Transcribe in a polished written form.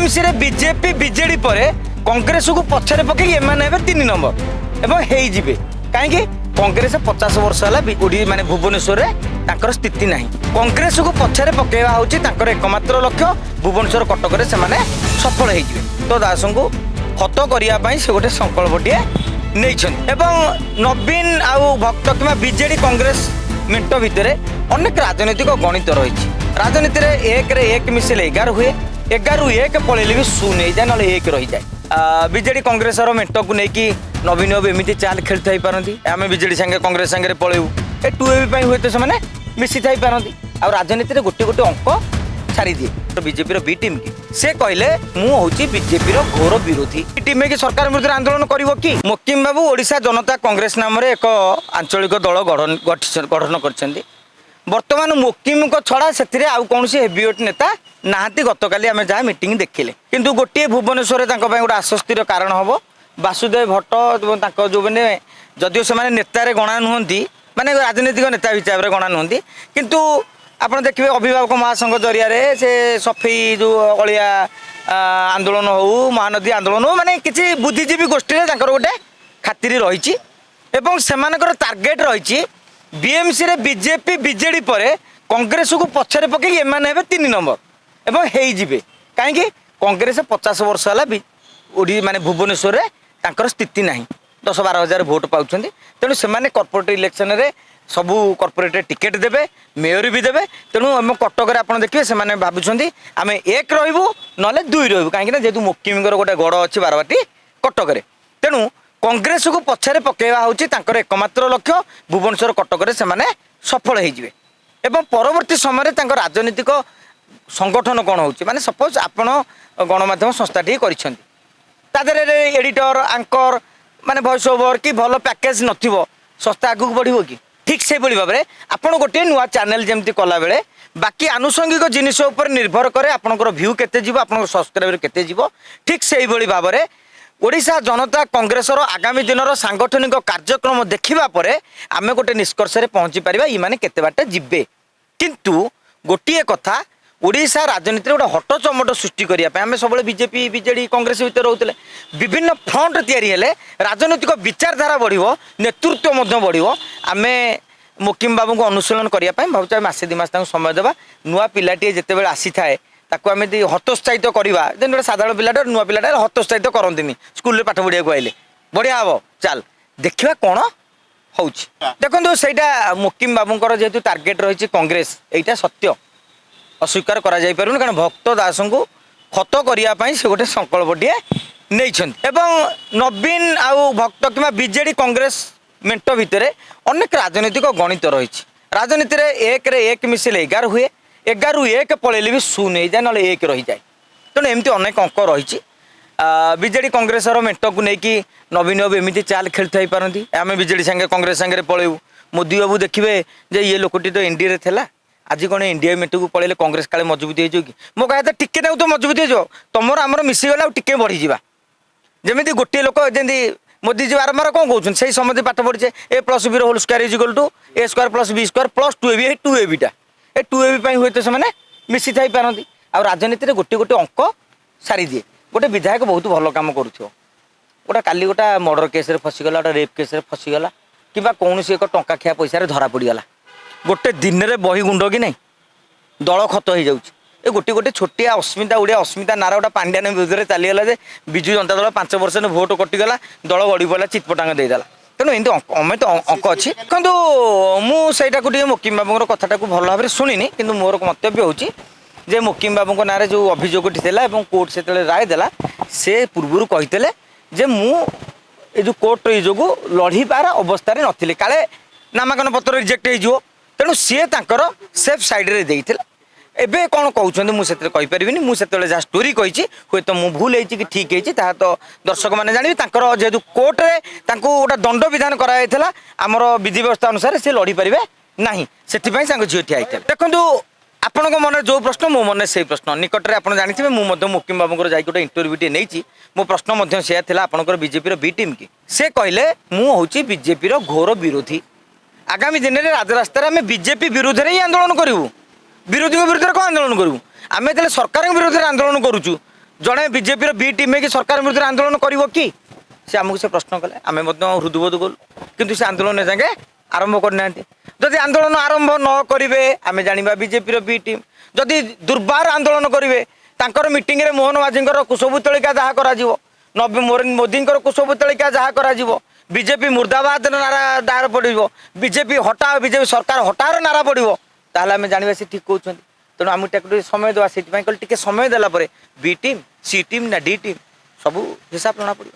BMC रे BJP BJD पर कांग्रेस को पछरे पकई एमाने हेबे 3 नंबर एवं हेई जिवे काहेकि कांग्रेस 50 वर्ष होला ओडी माने भुवनेश्वर रे ताकर स्थिति नाही कांग्रेस को पछरे पकेवा होची ताकर एकमात्र लक्ष्य भुवनेश्वर कटक रे से माने सफल हेई जिवे तो दास को हत करिया पई से गोटे संकल्पटिए नहीं एवं नवीन आउ भक्त कि बीजेडी कांग्रेस मेंट भितर अनेक राजनीतिक गणित रही राजनीति रे 1 रे 1 मिसिले 11 हुए 11 रु 1 पड़े भी शून्य हो जाए ना 1 रही जाए बीजेडी कांग्रेस मेंट को लेकिन नवीन बाबू एमती चाल खेलते ही पारती आम बीजेडी संगे कांग्रेस संगे पलू ए 2AB हुए तो से मिसी थी पारती आ राजनीति रे गोटे गोटे अंक छाड़ी दिए तो बीजेपी बी टीम की से कहले मुझे बीजेपी घोर विरोधी टीम की सरकार विरुद्ध आंदोलन करिवो कि मोकिम बाबू ओडिशा जनता कांग्रेस नाम एक आंचलिक दल गठन कर बर्तमान मोकिम को छड़ा से आउ कौन हेवीवेट नेता नाहांती गतकाली आम जहाँ मीटिंग देखिले किंतु गोटे भुवनेश्वर गोटे आश्वस्तिर कारण हम वासुदेव भट्ट जो मैंने जदिव से नेतार गणा नुहति माने राजनीतिक नेता हिसाब से गणा नुहति किंतु आपड़ देखिए अभिभावक महासंघ जरिया से सफेई जो अलिया आंदोलन हो महानदी आंदोलन हो माने किसी बुद्धिजीवी गोष्ठी गोटे खातिर रही टार्गेट रही बीएमसी रे बीजेपी बीजेडी पर कांग्रेस को पछरे पकई एमाने हेबे 3 नंबर एवं हेई जिवे काहेकि कांग्रेस 50 वर्ष होला ओडी माने भुवनेश्वर रे तांकर स्थिति नाही 10-12 हजार भोट पाउछन्ती तेणु से कॉर्पोरेट इलेक्शन रे सबू कॉर्पोरेट टिकेट देवे मेयर भी देवे तेणु आम कटक आप देखिए से भावुं आम 1 रही ना 2 रही कहीं जेहतु मुख्यमंत्री गोटे गड़ अच्छी बारबाटी कटक तेणु कांग्रेस को पछरे पकेवा होची तांकर एकमात्र लक्ष्य भुवनेश्वर कटक रे से सफल होइजिवे एवं परवर्ती समय राजनीतिक संगठन कौन होची माने सपोज आपण गणमाध्यम संस्थाटी कर एडिटर आंकर माने वॉइस ओवर कि भल पैकेज नथिबो संस्था आगु बढ़िबो कि ठीक से भाव में आपड़ गोटे नुआ चैनल जमी कला बेले बाकी आनुषंगिक जिनिस निर्भर करे आपंकर भ्यू केते जीवो आपन सब्सक्राइबर केते जीवो ठीक से भाव में ओडिशा जनता कांग्रेस आगामी दिन सांगठनिक कार्यक्रम देखिबा परे आमे गोटे निष्कर्ष रे पहुंची परिबा ई माने केते बाटे जिबे किंतु गोटिए कथा ओडिशा राजनीति गोटे हट चमट सृष्टि करिया पे आमे सबले बीजेपी बीजेडी कांग्रेस भितर रहउतले विभिन्न फ्रंट तैयारी हेले राजनीतिक विचारधारा बढ़िवो नेतृत्व मध्य बढ़िवो आमे मोकिम बाबू को अनुशीलन करिया पे भावचा मासे 2 मास समय देबा नुआ पिलाटी जेते बेले आसी थाए ताको आमे हतोत्साहित करवा जेन गोटे साधारण पिलाटा नुआ पिलाटा हतोत्साहित करंतिनी स्कूल रे पाठ पढ़िया को आइले बढ़िया हबो चल देखिबा कोन होउची देखंतु सेटा मोकिम बाबूंकर जेतु टार्गेट रहिछि कांग्रेस एटा सत्य अस्वीकार करा जाय परन कारण भक्त दास को खत करिया पई से गोटे संकल्पटिए नहीं एवं नवीन आउ भक्त कि बीजेडी कांग्रेस मेंट भितर अनेक राजनीतिक गणित रही राजनीति रे 1 रे 1 मिसिले 11 हुए 11 रु 1 पड़े भी शून्य हो जाए ना 1 रही जाए तेणु एमती अनेक अंक रही बीजेडी कांग्रेस मेंट को लेकिन नवीन बाबू एमती चाल खेलते ही पारती आम बीजेडी संगे कांग्रेस संगे पलू मोदी बाबू देखिए जे ये लोकटी तो एनडीए रे थिला आज कौन इंडिया मेट को पड़े कांग्रेस काले मजबूत हो कि मो कहते टिके तो मजबूत हो तुम आमर मिसीगला टिके बढ़ीजा जमी गोटे लोक जमी मोदी जी बारंबार कौन कहते से समय पाठ पढ़ीचे A+B whole square is equal to A² + B² + 2AB 2AB ए 2AB हुए तो से मिसी थी पारती आ राजनीति गोटे गोटे अंक सारी दिए गोटे विधायक बहुत भल कम करूँ गोटा काली गोटा मर्डर केस फसीगला गोटे रेप केस फसीगला कि कौन एक टंका खिया पैसा धरा पड़गला गोटे दिन में बही गुंड कि नहीं दल खत हो जाऊँ ये गोटे गोटे छोटिया अस्मिता उड़िया अस्मिता नारा गोटा पांड्यान विरुद्ध चलीगला जे विजु जनता दल 5% भोट कटिगला दल बढ़ी पड़ा चितपटांग देदेला तेणु एमती अमे तो अंक अच्छी किंतु मुझे मोकिम बाबू कथा को भल भाव में शुणी कि मोर मंतव्य हो मोकिम बाबू ना जो अभियोगटी था कोर्ट से राय देला से पूर्व कहते जे मु जो कोर्ट जो लड़ीबार अवस्था नी काले नामांकन पत्र रिजेक्ट हो तेणु सी सेफ साइड रे देते एबे कौन कहते मुझे कहीपरि मुझे जहाँ स्टोरी कही हुए तो मुझे भूल कि ठीक है तो दर्शक मैंने जानवी जेहेतु कोर्ट रे गोटे दंड विधान कराइला आमर विधि व्यवस्था अनुसार सी लड़ी पारे ना से झील ठिया देखो आपण मन जो प्रश्न मो मन से प्रश्न निकट में आप जानते मुझे मोकिम बाबू जा गोटे इंटरव्यूटे नहीं मो प्रश्न से आपंकर बीजेपी बी टीम की से कहले मुझे बीजेपी घोर विरोधी आगामी दिन में राजरास्तार आम बीजेपी विरोध में ही आंदोलन करूँ विरोधी विरुद्ध कौन आंदोलन करूँ आम जो सरकार विरोध में आंदोलन करुचु ଜଣେ ବିଜେପିର ବି ଟିମ୍ ହେଇକି ସରକାର ବିରୁଦ୍ଧରେ ଆନ୍ଦୋଳନ କରିବ କି? ସେ ଆମକୁ ସେ ପ୍ରଶ୍ନ କଲେ, ଆମେ ମଧ୍ୟ ହୃଦବୋଧ କଲୁ, କିନ୍ତୁ ସେ ଆନ୍ଦୋଳନ ଯାକେ ଆରମ୍ଭ କରିନାହାନ୍ତି। ଯଦି ଆନ୍ଦୋଳନ ଆରମ୍ଭ ନ କରିବେ ଆମେ ଜାଣିବା ବିଜେପିର ବି ଟିମ୍ ଯଦି ଦୁର୍ବାର ଆନ୍ଦୋଳନ କରିବେ, ତାଙ୍କର ମିଟିଂରେ ମୋହନ ମାଝୀଙ୍କର କୁଶପୁତ୍ତଳିକା ଯାହା କରାଯିବ, ନବୀନ ମୋଦିଙ୍କର କୁଶପୁତ୍ତଳିକା ଯାହା କରାଯିବ, ବିଜେପି ମୁର୍ଦାବାଦ ନାରା ଡାର ପଡ଼ିବ, ବିଜେପି ହଟାଅ, ବିଜେପି ସରକାର ହଟାର ନାରା ପଡ଼ିବ, ତାହେଲେ ଆମେ ଜାଣିବା ସେ ଠିକ୍ କହୁଛନ୍ତି। ତେଣୁ ଆମକୁ ଟିକେ ସମୟ ଦେବା, ସେଥିପାଇଁ କହିଲେ ଟିକେ ସମୟ ଦେଲା ପରେ ବି ଟିମ୍, ସି ଟିମ୍ ନା ଡି ଟିମ୍ ସବୁ ହିସାବ ଜଣାପଡ଼ିବ।